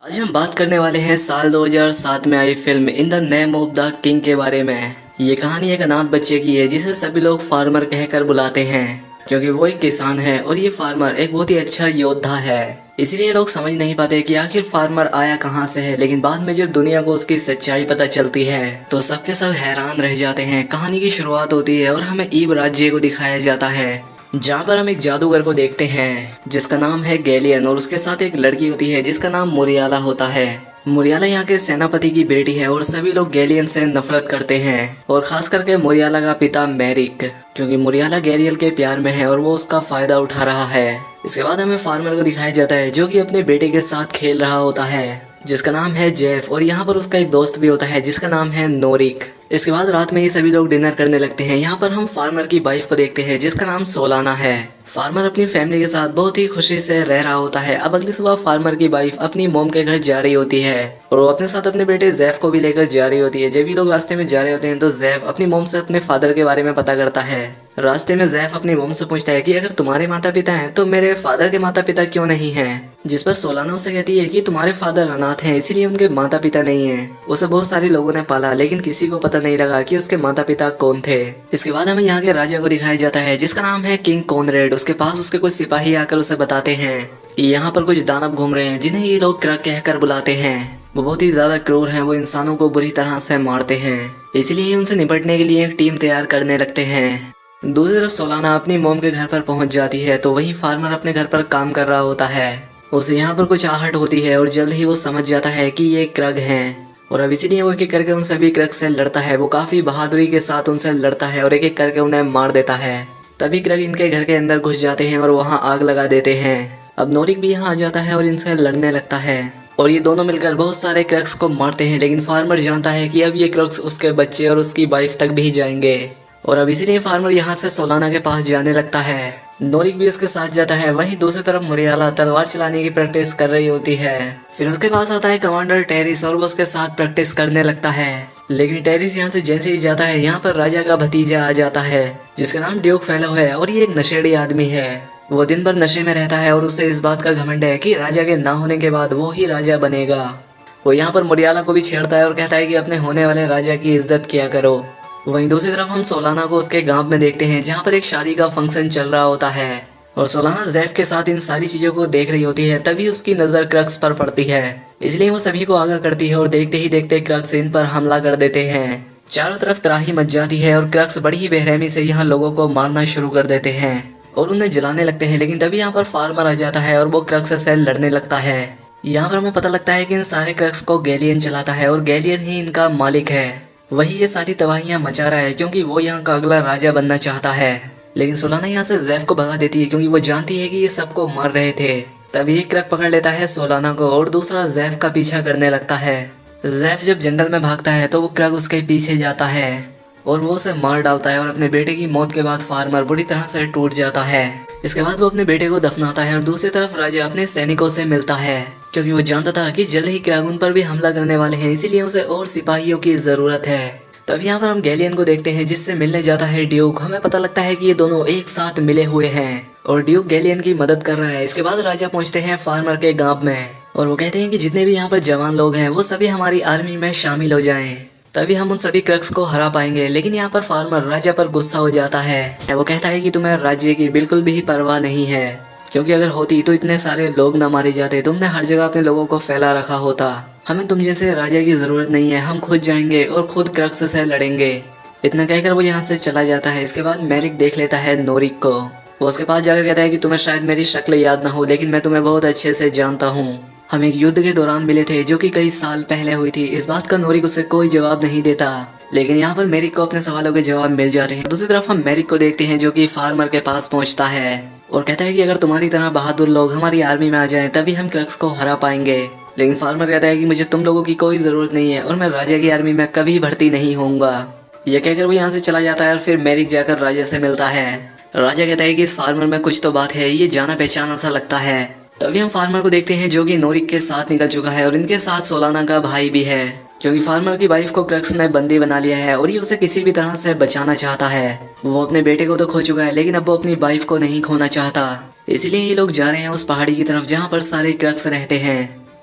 आज हम बात करने वाले हैं साल 2007 में आई film in the name of the king के बारे में। ये कहानी एक अनाथ बच्चे की है जिसे सभी लोग फार्मर कहकर बुलाते हैं क्योंकि वो एक किसान है और ये फार्मर एक बहुत ही अच्छा योद्धा है। इसलिए लोग समझ नहीं पाते कि आखिर फार्मर आया कहाँ से है, लेकिन बाद में जब दुनिया को उसकी सच्चाई पता चलती है तो सबके सब हैरान रह जाते हैं। कहानी की शुरुआत होती है और हमें ईब राज्य को दिखाया जाता है जहाँ पर हम एक जादूगर को देखते हैं जिसका नाम है गैलियन और उसके साथ एक लड़की होती है जिसका नाम मुरियाला होता है। मुरियाला यहाँ के सेनापति की बेटी है और सभी लोग गैलियन से नफरत करते हैं और खास करके मुरियाला का पिता मैरिक, क्योंकि मुरियाला गैरियल के प्यार में है और वो उसका फायदा उठा रहा है। इसके बाद हमें फार्मर को दिखाया जाता है जो कि अपने बेटे के साथ खेल रहा होता है जिसका नाम है जेफ, और यहाँ पर उसका एक दोस्त भी होता है जिसका नाम है नोरिक। इसके बाद रात में ही सभी लोग डिनर करने लगते हैं। यहाँ पर हम फार्मर की वाइफ को देखते हैं जिसका नाम सोलाना है। फार्मर अपनी फैमिली के साथ बहुत ही खुशी से रह रहा होता है। अब अगली सुबह फार्मर की वाइफ अपनी मोम के घर जा रही होती है और वो अपने साथ अपने बेटे जैफ को भी लेकर जा रही होती है। जब भी लोग रास्ते में जा रहे होते हैं तो जैफ अपनी मोम से अपने फादर के बारे में पता करता है। रास्ते में जैफ अपनी मोम से पूछता है कि अगर तुम्हारे माता पिता हैं तो मेरे फादर के माता पिता क्यों नहीं हैं? जिस पर सोलाना उसे कहती है कि तुम्हारे फादर अनाथ हैं इसलिए उनके माता पिता नहीं हैं। उसे बहुत सारे लोगों ने पाला लेकिन किसी को पता नहीं लगा कि उसके माता पिता कौन थे। इसके बाद हमें यहाँ के राजा को दिखाया जाता है जिसका नाम है किंग कॉनरेड। उसके पास उसके कुछ सिपाही आकर उसे बताते हैं कि यहाँ पर कुछ दानव घूम रहे हैं जिन्हें ये लोग क्रग कहकर बुलाते हैं। वो बहुत ही ज्यादा क्रूर हैं, वो इंसानों को बुरी तरह से मारते हैं, इसलिए उनसे निपटने के लिए एक टीम तैयार करने लगते हैं। दूसरी तरफ सोलाना अपनी मोम के घर पर पहुंच जाती है तो वहीं फार्मर अपने घर पर काम कर रहा होता है। उसे यहाँ पर कुछ आहट होती है और जल्द ही वो समझ जाता है कि ये क्रग हैं और अब इसीलिए वो एक एक करके उन सभी क्रग से लड़ता है। वो काफी बहादुरी के साथ उनसे लड़ता है और एक एक करके उन्हें मार देता है। तभी क्रग इनके घर के अंदर घुस जाते हैं और वहाँ आग लगा देते हैं। अब नोरिक भी यहाँ आ जाता है और इनसे लड़ने लगता है और ये दोनों मिलकर बहुत सारे क्रग्स को मारते हैं, लेकिन फार्मर जानता है कि अब ये क्रग्स उसके बच्चे और उसकी वाइफ तक भी जाएंगे और अब इसीलिए फार्मर यहाँ से सोलाना के पास जाने लगता है। नोरिक भी उसके साथ जाता है। वहीं दूसरी तरफ मुरियाला तलवार चलाने की प्रैक्टिस कर रही होती है। फिर उसके पास आता है कमांडर टेरिस और वो उसके साथ प्रैक्टिस करने लगता है, लेकिन टेरिस यहाँ से जैसे ही जाता है यहाँ पर राजा का भतीजा आ जाता है जिसका नाम ड्यूक फेलो है और ये एक नशेड़ी आदमी है। वो दिन भर नशे में रहता है और उसे इस बात का घमंड है कि राजा के ना होने के बाद वो ही राजा बनेगा। वो यहाँ पर मुरियाला को भी छेड़ता है और कहता है कि अपने होने वाले राजा की इज्जत किया करो। वहीं दूसरी तरफ हम सोलाना को उसके गांव में देखते हैं जहां पर एक शादी का फंक्शन चल रहा होता है और सोलाना जैफ के साथ इन सारी चीजों को देख रही होती है। तभी उसकी नजर क्रक्स पर पड़ती है, इसलिए वो सभी को आगाह करती है और देखते ही देखते क्रक्स इन पर हमला कर देते हैं। चारों तरफ तराही मच जाती है और क्रक्स बड़ी ही बेरहमी से यहाँ लोगों को मारना शुरू कर देते हैं और उन्हें जलाने लगते हैं। लेकिन तभी यहाँ पर फार्मर आ जाता है और वो क्रक्स से लड़ने लगता है। यहाँ पर हमें पता लगता है कि इन सारे क्रक्स को गैलियन चलाता है और गैलियन ही इनका मालिक है। वही ये सारी तबाहियां मचा रहा है क्योंकि वो यहाँ का अगला राजा बनना चाहता है। लेकिन सोलाना यहाँ से जैफ को भगा देती है क्योंकि वो जानती है कि ये सबको मार रहे थे। तभी एक क्रग पकड़ लेता है सोलाना को और दूसरा जैफ का पीछा करने लगता है। जैफ जब जंगल में भागता है तो वो क्रग उसके पीछे जाता है और वो उसे मार डालता है और अपने बेटे की मौत के बाद फार्मर बुरी तरह से टूट जाता है। इसके बाद वो अपने बेटे को दफनाता है और दूसरी तरफ राजा अपने सैनिकों से मिलता है क्योंकि वो जानता था कि जल्द ही क्रग उन पर भी हमला करने वाले हैं, इसीलिए उसे और सिपाहियों की जरूरत है। तब यहाँ पर हम गैलियन को देखते हैं जिससे मिलने जाता है ड्यूक। हमें पता लगता है कि ये दोनों एक साथ मिले हुए हैं और ड्यूक गैलियन की मदद कर रहा है। इसके बाद राजा पहुंचते हैं फार्मर के गांव में और वो कहते हैं कि जितने भी यहाँ पर जवान लोग हैं वो सभी हमारी आर्मी में शामिल हो जाएं, तभी हम उन सभी क्रक्स को हरा पाएंगे। लेकिन यहाँ पर फार्मर राजा पर गुस्सा हो जाता है। वो कहता है कि तुम्हें राज्य की बिल्कुल भी परवाह नहीं है, क्योंकि अगर होती तो इतने सारे लोग न मारे जाते। तुमने हर जगह अपने लोगों को फैला रखा होता। हमें तुम जैसे राजा की जरूरत नहीं है, हम खुद जाएंगे और खुद क्रक्स से लड़ेंगे। इतना कहकर वो यहाँ से चला जाता है। इसके बाद मैरिक देख लेता है नोरिक को। वो उसके पास जाकर कहता है कि तुम्हें शायद मेरी शक्ल याद ना हो, लेकिन मैं तुम्हें बहुत अच्छे से जानता हूँ। हम एक युद्ध के दौरान मिले थे जो कि कई साल पहले हुई थी। इस बात का नोरिक उसे कोई जवाब नहीं देता, लेकिन यहाँ पर मैरिक को अपने सवालों के जवाब मिल जाते हैं। दूसरी तरफ हम मैरिक को देखते हैं जो कि फार्मर के पास पहुंचता है और कहता है कि अगर तुम्हारी तरह बहादुर लोग हमारी आर्मी में आ जाएं तभी हम क्रक्स को हरा पाएंगे। लेकिन फार्मर कहता है कि मुझे तुम लोगों की कोई जरूरत नहीं है और मैं राजा की आर्मी में कभी भर्ती नहीं होऊंगा। यह कहकर वो यहाँ से चला जाता है और फिर मैरिक जाकर राजा से मिलता है। राजा कहता है कि इस फार्मर में कुछ तो बात है, ये जाना पहचाना सा लगता है। तभी हम फार्मर को देखते हैं जो कि नोरिक के साथ निकल चुका है और इनके साथ सोलाना का भाई भी है, क्योंकि फार्मर की वाइफ को क्रक्स ने बंदी बना लिया है और ये उसे किसी भी तरह से बचाना चाहता है। वो अपने बेटे को तो खो चुका है, लेकिन अब वो अपनी वाइफ को नहीं खोना चाहता। इसीलिए ये लोग जा रहे हैं उस पहाड़ी की तरफ जहाँ पर सारे क्रक्स रहते हैं।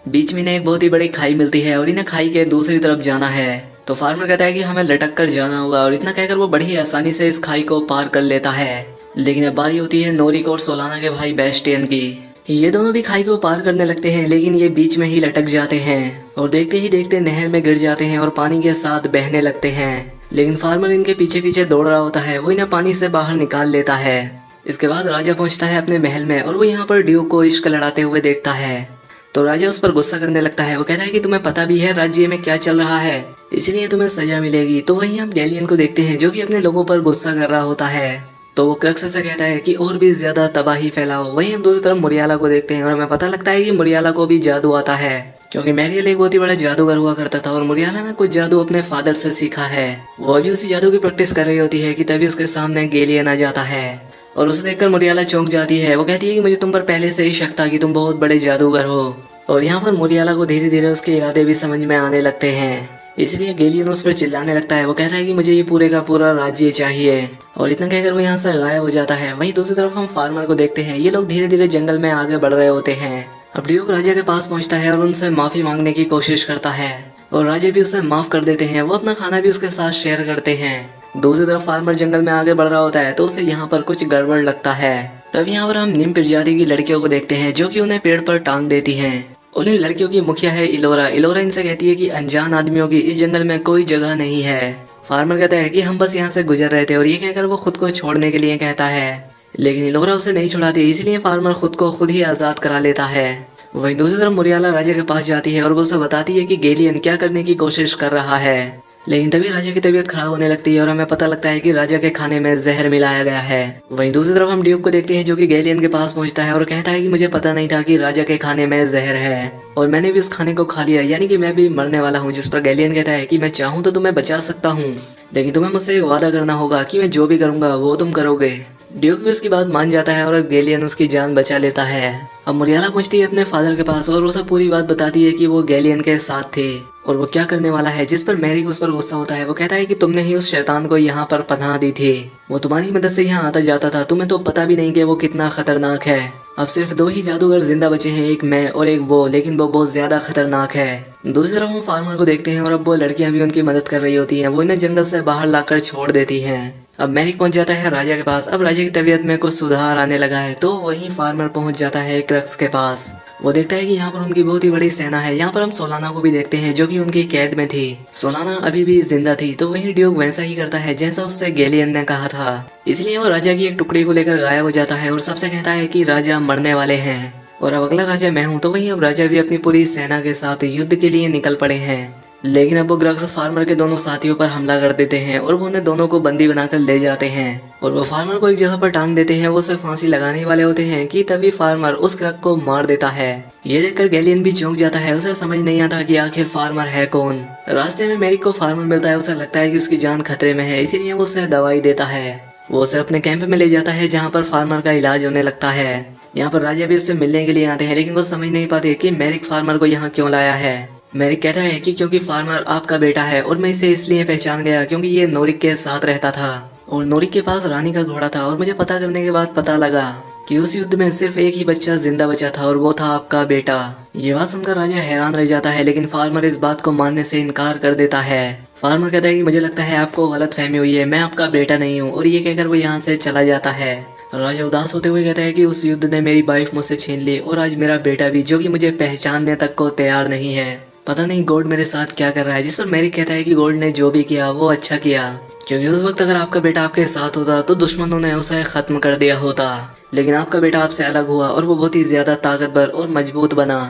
बीच में इन्हें एक बहुत ही बड़ी खाई मिलती है और इन्हें खाई के दूसरी तरफ जाना है। तो फार्मर कहता है कि हमें लटक कर जाना होगा और इतना कहकर वो बड़ी आसानी से इस खाई को पार कर लेता है। लेकिन अब बारी होती है नोरिक और सोलाना के भाई बेस्टियन की। ये दोनों भी खाई को पार करने लगते हैं, लेकिन ये बीच में ही लटक जाते हैं और देखते ही देखते नहर में गिर जाते हैं और पानी के साथ बहने लगते हैं। लेकिन फार्मर इनके पीछे पीछे दौड़ रहा होता है, वो इन्हें पानी से बाहर निकाल लेता है। इसके बाद राजा पहुंचता है अपने महल में और वो यहाँ पर ड्यूक को इश्क लड़ाते हुए देखता है। तो राजा उस पर गुस्सा करने लगता है। वो कहता है कि तुम्हें पता भी है राज्य में क्या चल रहा है, इसलिए तुम्हें सजा मिलेगी। तो वहीं हम गैलियन को देखते हैं जो कि अपने लोगों पर गुस्सा कर रहा होता है। तो वो क्रक्स से कहता है कि और भी ज्यादा तबाही फैलाओ। वहीं हम दूसरी तरफ मुरियाला को देखते हैं और हमें पता लगता है कि मुरियाला को भी जादू आता है, क्योंकि मैरियल एक बहुत ही बड़ा जादूगर हुआ करता था और मुरियाला ने कुछ जादू अपने फादर से सीखा है। वो अभी उसी जादू की प्रैक्टिस कर रही होती है कि तभी उसके सामने गैलियन आ जाता है और उसे देखकर मुरियाला चौंक जाती है। वो कहती है कि मुझे तुम पर पहले से ही शक था कि तुम बहुत बड़े जादूगर हो। और यहाँ पर मुरियाला को धीरे धीरे उसके इरादे भी समझ में आने लगते हैं, इसलिए गैलियन उस पर चिल्लाने लगता है। वो कहता है कि मुझे ये पूरे का पूरा राज्य चाहिए और इतना कहकर वो यहाँ से गायब हो जाता है। वहीं दूसरी तरफ हम फार्मर को देखते हैं। ये लोग धीरे धीरे जंगल में आगे बढ़ रहे होते हैं। अब ड्यूक राजा के पास पहुंचता है और उनसे माफी मांगने की कोशिश करता है और राजा भी उसे माफ कर देते हैं। वो अपना खाना भी उसके साथ शेयर करते हैं। दूसरी तरफ फार्मर जंगल में आगे बढ़ रहा होता है तो उसे यहाँ पर कुछ गड़बड़ लगता है। तब यहाँ पर हम निम प्रजाति की लड़कियों को देखते हैं जो कि उन्हें पेड़ पर टांग देती हैं। उन लड़कियों की मुखिया है इलोरा। इलोरा इनसे कहती है कि अनजान आदमियों की इस जंगल में कोई जगह नहीं है। फार्मर कहता है कि हम बस यहाँ से गुजर रहे थे और ये कहकर वो खुद को छोड़ने के लिए कहता है, लेकिन इलोरा उसे नहीं छुड़ाती, इसलिए फार्मर खुद को खुद ही आजाद करा लेता है। वहीं दूसरी तरफ मुरियाला राजा के पास जाती है और वो उसे बताती है कि गैलियन क्या करने की कोशिश कर रहा है। लेकिन तभी राजा की तबीयत खराब होने लगती है और हमें पता लगता है कि राजा के खाने में जहर मिलाया गया है। वहीं दूसरी तरफ हम ड्यूक को देखते हैं जो कि गैलियन के पास पहुंचता है और कहता है कि मुझे पता नहीं था कि राजा के खाने में जहर है और मैंने भी उस खाने को खा लिया, यानी कि मैं भी मरने वाला हूँ। जिस पर गैलियन कहता है कि मैं चाहूँ तो तुम्हें बचा सकता हूँ, लेकिन तुम्हें मुझसे एक वादा करना होगा कि मैं जो भी करूँगा वो तुम करोगे। ड्यूक भी उसकी बात मान जाता है और अब गैलियन उसकी जान बचा लेता है। अब मुरियाला पहुंचती है अपने फादर के पास और उसे पूरी बात बताती है कि वो गैलियन के साथ थे और वो क्या करने वाला है। जिस पर मैरिक उस पर गुस्सा होता है। वो कहता है कि तुमने ही उस शैतान को यहाँ पर पनाह दी थी, वो तुम्हारी मदद से यहाँ आता जाता था, तुम्हें तो पता भी नहीं कि वो कितना खतरनाक है। अब सिर्फ 2 ही जादूगर जिंदा बचे हैं, एक मैं और एक वो, लेकिन वो बहुत ज्यादा खतरनाक है। दूसरी तरफ हम फार्मर को देखते हैं और अब वो लड़कियां भी उनकी मदद कर रही होती हैं। वो इन्हें जंगल से बाहर लाकर छोड़ देती हैं। अब मैरिक पहुंच जाता है राजा के पास। अब राजा की तबीयत में कुछ सुधार आने लगा है तो वहीं फार्मर पहुंच जाता है क्रक्स के पास। वो देखता है कि यहाँ पर उनकी बहुत ही बड़ी सेना है। यहाँ पर हम सोलाना को भी देखते हैं जो कि उनकी कैद में थी। सोलाना अभी भी जिंदा थी तो वहीं ड्यूक वैसा ही करता है जैसा उससे गैलियन ने कहा था, इसलिए वो राजा की एक टुकड़ी को लेकर गायब हो जाता है और सबसे कहता है कि राजा मरने वाले हैं और अब अगला राजा मैं हूँ। तो वहीं अब राजा भी अपनी पूरी सेना के साथ युद्ध के लिए निकल पड़े हैं। लेकिन अब वो क्रक्स फार्मर के दोनों साथियों पर हमला कर देते हैं और वो उन्हें दोनों को बंदी बनाकर ले जाते हैं और वो फार्मर को एक जगह पर टांग देते हैं। वो उसे फांसी लगाने वाले होते हैं कि तभी फार्मर उस क्रक को मार देता है। ये देखकर गैलियन भी चौंक जाता है। उसे समझ नहीं आता कि आखिर फार्मर है कौन। रास्ते में मैरिक को फार्मर मिलता है। उसे लगता है कि उसकी जान खतरे में है, इसीलिए वो उसे दवाई देता है। वो उसे अपने कैंप में ले जाता है जहाँ पर फार्मर का इलाज होने लगता है। यहाँ पर राजा भी उससे मिलने के लिए आते हैं, लेकिन वो समझ नहीं पाते कि मैरिक फार्मर को यहाँ क्यों लाया है। मैरिक कहता है कि क्योंकि फार्मर आपका बेटा है और मैं इसे इसलिए पहचान गया क्योंकि ये नोरिक के साथ रहता था और नोरिक के पास रानी का घोड़ा था और मुझे पता करने के बाद पता लगा कि उस युद्ध में सिर्फ एक ही बच्चा जिंदा बचा था और वो था आपका बेटा। ये बात सुनकर राजा हैरान रह जाता है, लेकिन फार्मर इस बात को मानने से इनकार कर देता है। फार्मर कहता है कि मुझे लगता है आपको गलतफहमी हुई है, मैं आपका बेटा नहीं हूँ, और ये कहकर वो यहाँ से चला जाता है। राजा उदास होते हुए कहता है कि उस युद्ध ने मेरी वाइफ मुझसे छीन ली और आज मेरा बेटा भी, जो कि मुझे पहचानने तक को तैयार नहीं है। पता नहीं गॉड मेरे साथ क्या कर रहा है। जिस पर मैरिक कहता है कि गॉड ने जो भी किया वो अच्छा किया, क्योंकि उस वक्त अगर आपका बेटा आपके साथ होता तो दुश्मनों ने उसे खत्म कर दिया होता, लेकिन आपका बेटा आपसे अलग हुआ और वो बहुत ही ज्यादा ताकतवर और मजबूत बना।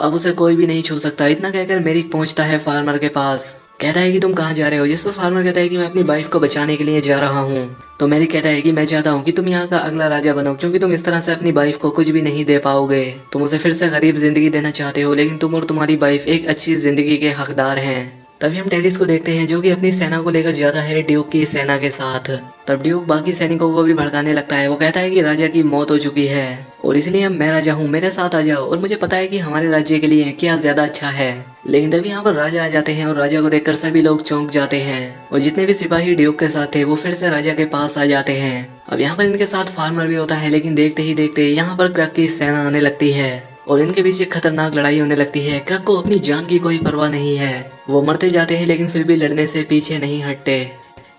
अब उसे कोई भी नहीं छू सकता। इतना कहकर मैरिक पहुंचता है फार्मर के पास। कहता है कि तुम कहाँ जा रहे हो। जिस पर फार्मर कहता है कि मैं अपनी वाइफ को बचाने के लिए जा रहा हूँ। तो मैरिक कहता है कि मैं चाहता हूँ कि तुम यहाँ का अगला राजा बनो, क्योंकि तुम इस तरह से अपनी वाइफ को कुछ भी नहीं दे पाओगे। तुम उसे फिर से गरीब जिंदगी देना चाहते हो, लेकिन तुम और तुम्हारी वाइफ एक अच्छी जिंदगी के हकदार हैं। तभी हम टेरिस को देखते हैं जो कि अपनी सेना को लेकर जाता है ड्यूक की सेना के साथ। तब ड्यूक बाकी सैनिकों को भी भड़काने लगता है। वो कहता है कि राजा की मौत हो चुकी है और इसलिए मैं राजा हूँ, मेरे साथ आ जाओ और मुझे पता है कि हमारे राज्य के लिए क्या ज्यादा अच्छा है। लेकिन तभी यहाँ पर राजा आ जाते हैं और राजा को देखकर सभी लोग चौंक जाते हैं और जितने भी सिपाही ड्यूक के साथ थे वो फिर से राजा के पास आ जाते हैं। अब यहाँ पर इनके साथ फार्मर भी होता है, लेकिन देखते ही देखते यहाँ पर क्रक की सेना आने लगती है और इनके बीच एक खतरनाक लड़ाई होने लगती है। क्रक को अपनी जान की कोई परवाह नहीं है, वो मरते जाते हैं लेकिन फिर भी लड़ने से पीछे नहीं हटते।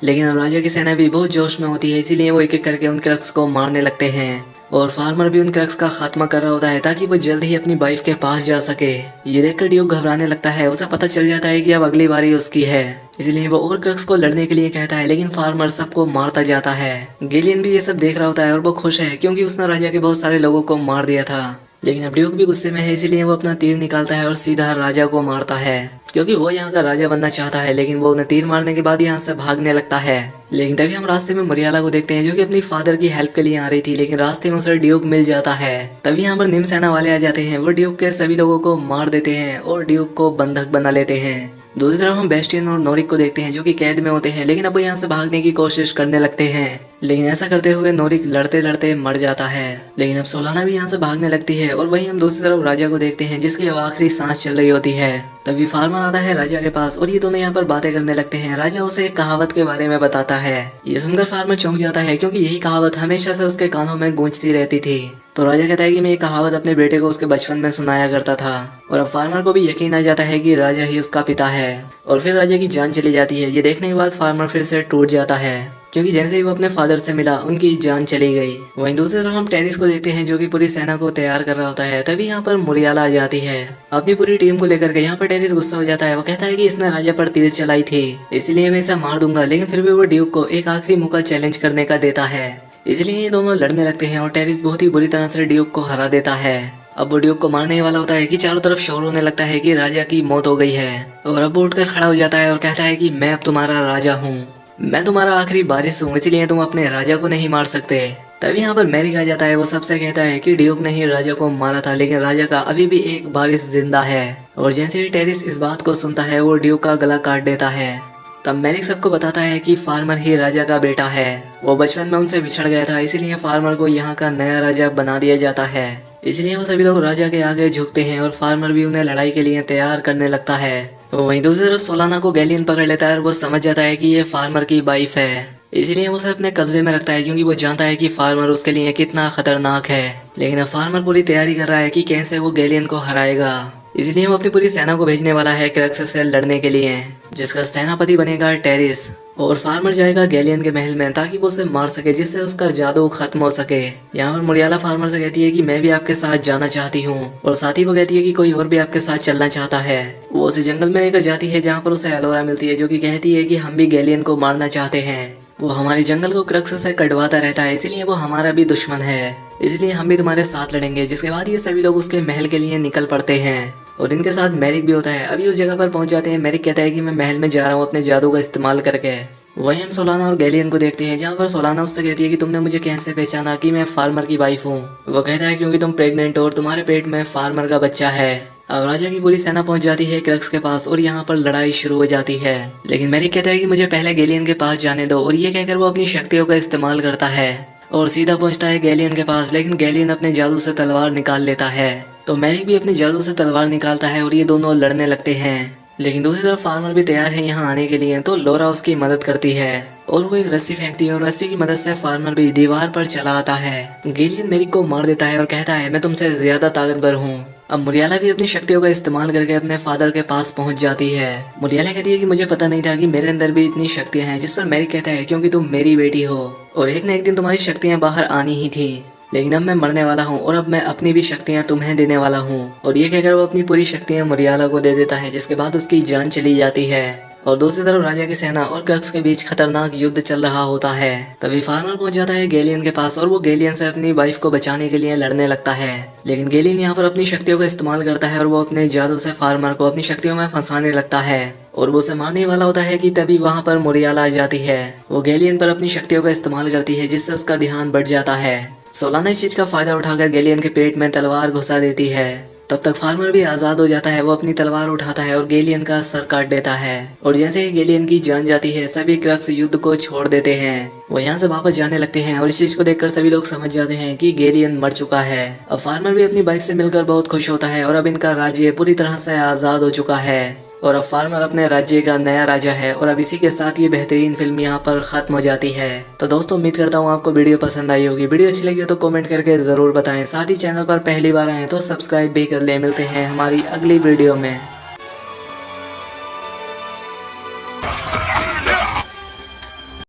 लेकिन अब राजा की सेना भी बहुत जोश में होती है, इसीलिए वो एक एक करके उन क्रक्स को मारने लगते हैं। और फार्मर भी उन क्रक्स का खात्मा कर रहा होता है ताकि वो जल्द ही अपनी वाइफ के पास जा सके। ये देखकर ड्यूक घबराने लगता है, उसे पता चल जाता है कि अब अगली बारी उसकी है, इसलिए वो और क्रक्स को लड़ने के लिए कहता है। लेकिन फार्मर सबको मारता जाता है। गेलियन भी ये सब देख रहा होता है और वो खुश है क्योंकि उसने राजा के बहुत सारे लोगों को मार दिया था। लेकिन अब ड्यूक भी गुस्से में है, इसीलिए वो अपना तीर निकालता है और सीधा राजा को मारता है, क्योंकि वो यहाँ का राजा बनना चाहता है। लेकिन वो उन्हें तीर मारने के बाद यहाँ से भागने लगता है। लेकिन तभी हम रास्ते में मरियाला को देखते हैं, जो कि अपनी फादर की हेल्प के लिए आ रही थी, लेकिन रास्ते में उसे ड्यूक मिल जाता है। तभी यहाँ पर निम सेना वाले आ जाते हैं, वो ड्यूक के सभी लोगों को मार देते हैं और ड्यूक को बंधक बना लेते हैं। दूसरी तरफ हम बेस्टियन और नोरिक को देखते हैं, जो कि कैद में होते हैं, लेकिन अब वो यहाँ से भागने की कोशिश करने लगते हैं। लेकिन ऐसा करते हुए नोरिक लड़ते लड़ते मर जाता है। लेकिन अब सोलाना भी यहाँ से भागने लगती है और वहीं हम दूसरी तरफ राजा को देखते हैं, जिसकी अब आखिरी सांस चल रही होती है। तभी फार्मर आता है राजा के पास और ये दोनों यहाँ पर बातें करने लगते हैं। राजा उसे एक कहावत के बारे में बताता है। ये सुनकर फार्मर चौंक जाता है, क्योंकि यही कहावत हमेशा से उसके कानों में गूंजती रहती थी। तो राजा कहता है कि मैं ये कहावत अपने बेटे को उसके बचपन में सुनाया करता था। और अब फार्मर को भी यकीन आ जाता है कि राजा ही उसका पिता है। और फिर राजा की जान चली जाती है। ये देखने के बाद फार्मर फिर से टूट जाता है, क्योंकि जैसे ही वो अपने फादर से मिला उनकी जान चली गई। वहीं दूसरी तरफ हम टेरिस को देखते हैं, जो कि पूरी सेना को तैयार कर रहा होता है। तभी यहाँ पर मुरियाला आ जाती है अपनी पूरी टीम को लेकर के। यहाँ पर टेरिस गुस्सा हो जाता है, वो कहता है कि इसने राजा पर तीर चलाई थी, इसलिए मैं इसे मार दूंगा। लेकिन फिर भी वो ड्यूक को एक आखिरी मौका चैलेंज करने का देता है, इसलिए ये दोनों लड़ने लगते हैं और टेरिस बहुत ही बुरी तरह से ड्यूक को हरा देता है। अब वो ड्यूक को मारने वाला होता है कि चारों तरफ शोर होने लगता है कि राजा की मौत हो गई है। और अब वो उठकर खड़ा हो जाता है और कहता है कि मैं अब तुम्हारा राजा हूँ, मैं तुम्हारा आखिरी वारिस हूँ, इसलिए तुम अपने राजा को नहीं मार सकते। तभी यहाँ पर मैरिक आ जाता है, वो सबसे कहता है कि ड्यूक ने ही राजा को मारा था, लेकिन राजा का अभी भी एक वारिस जिंदा है। और जैसे ही टेरिस इस बात को सुनता है, वो ड्यूक का गला काट देता है। तब मैरिक सबको बताता है कि फार्मर ही राजा का बेटा है, वो बचपन में उनसे बिछड़ गया था, इसीलिए फार्मर को यहाँ का नया राजा बना दिया जाता है। इसलिए वो सभी लोग राजा के आगे झुकते हैं और फार्मर भी उन्हें लड़ाई के लिए तैयार करने लगता है। वहीं दूसरी तरफ सोलाना को गैलियन पकड़ लेता है और वो समझ जाता है कि ये फार्मर की वाइफ है, इसलिए वो उसे अपने कब्जे में रखता है, क्योंकि वो जानता है कि फार्मर उसके लिए कितना खतरनाक है। लेकिन अब फार्मर पूरी तैयारी कर रहा है कि कैसे वो गैलियन को हराएगा, इसलिए वो अपनी पूरी सेना को भेजने वाला है क्रक्स से लड़ने के लिए, जिसका सेनापति बनेगा टेरिस। और फार्मर जाएगा गैलियन के महल में ताकि वो उसे मार सके, जिससे उसका जादू खत्म हो सके। यहाँ पर मुरियाला फार्मर से कहती है कि मैं भी आपके साथ जाना चाहती हूँ, और साथ ही वो कहती है कि कोई और भी आपके साथ चलना चाहता है। वो उसे जंगल में लेकर जाती है, जहाँ पर उसे एलोरा मिलती है, जो कि कहती है कि हम भी गैलियन को मारना चाहते हैं। वो हमारे जंगल को क्रक्स से कटवाता रहता है, इसीलिए वो हमारा भी दुश्मन है, इसलिए हम भी तुम्हारे साथ लड़ेंगे। जिसके बाद ये सभी लोग उसके महल के लिए निकल पड़ते हैं और इनके साथ मैरिक भी होता है। अभी उस जगह पर पहुंच जाते हैं। मैरिक कहता है कि मैं महल में जा रहा हूँ अपने जादू का इस्तेमाल करके। वहीं हम सोलाना और गैलियन को देखते हैं, जहाँ पर सोलाना उससे कहती है कि तुमने मुझे कैसे पहचाना कि मैं फार्मर की वाइफ हूँ। वो कहता है क्योंकि तुम प्रेग्नेंट हो और तुम्हारे पेट में फार्मर का बच्चा है। अब राजा की पूरी सेना पहुंच जाती है क्रक्स के पास और यहाँ पर लड़ाई शुरू हो जाती है। लेकिन मैरिक कहता है कि मुझे पहले गैलियन के पास जाने दो, और ये कहकर वो अपनी शक्तियों का इस्तेमाल करता है और सीधा पहुंचता है गैलियन के पास। लेकिन गैलियन अपने जादू से तलवार निकाल लेता है, तो मैरिक भी अपने जादू से तलवार निकालता है और ये दोनों लड़ने लगते हैं। लेकिन दूसरी तरफ फार्मर भी तैयार है यहाँ आने के लिए, तो लोरा उसकी मदद करती है और वो एक रस्सी फेंकती है और रस्सी की मदद से फार्मर भी दीवार पर चला आता है। गैलियन मैरिक को मार देता है और कहता है मैं तुमसे ज्यादा ताकतवर हूँ। अब मुरियाला भी अपनी शक्तियों का इस्तेमाल करके अपने फादर के पास पहुंच जाती है। मुरियाला कहती है कि मुझे पता नहीं था कि मेरे अंदर भी इतनी शक्तियां हैं, जिस पर मैरिक कहता है क्योंकि तुम मेरी बेटी हो और एक न एक दिन तुम्हारी शक्तियां बाहर आनी ही थी, लेकिन अब मैं मरने वाला हूँ और अब मैं अपनी भी शक्तियां तुम्हें देने वाला हूँ। और ये कहकर वो अपनी पूरी शक्तियां मुरियाला को दे देता है, जिसके बाद उसकी जान चली जाती है। और दूसरी तरफ राजा की सेना और क्रक्स के बीच खतरनाक युद्ध चल रहा होता है। तभी फार्मर पहुंच जाता है गैलियन के पास और वो गैलियन से अपनी वाइफ को बचाने के लिए लड़ने लगता है। लेकिन गैलियन यहाँ पर अपनी शक्तियों का इस्तेमाल करता है और वो अपने जादू से फार्मर को अपनी शक्तियों में फंसाने लगता है और वो उसे मारने वाला होता है कि तभी वहाँ पर मुरियाला आ जाती है। वो गैलियन पर अपनी शक्तियों का इस्तेमाल करती है, जिससे उसका ध्यान बढ़ जाता है। सोलाना इस चीज का फायदा उठाकर गैलियन के पेट में तलवार घुसा देती है। तब तक फार्मर भी आजाद हो जाता है। वो अपनी तलवार उठाता है और गैलियन का सर काट देता है और जैसे ही गैलियन की जान जाती है, सभी क्रक्स युद्ध को छोड़ देते हैं। वो यहाँ से वापस जाने लगते हैं और इस चीज को देखकर सभी लोग समझ जाते हैं कि गैलियन मर चुका है। अब फार्मर भी अपनी वाइफ से मिलकर बहुत खुश होता है और अब इनका राज्य पूरी तरह से आजाद हो चुका है और अब फार्मर अपने राज्य का नया राजा है। और अब इसी के साथ ये बेहतरीन फिल्म यहाँ पर खत्म हो जाती है। तो दोस्तों उम्मीद करता हूँ आपको वीडियो पसंद आई होगी। वीडियो अच्छी लगी हो तो कमेंट करके जरूर बताएं। साथ ही चैनल पर पहली बार आए तो सब्सक्राइब भी कर ले। मिलते हैं हमारी अगली वीडियो में।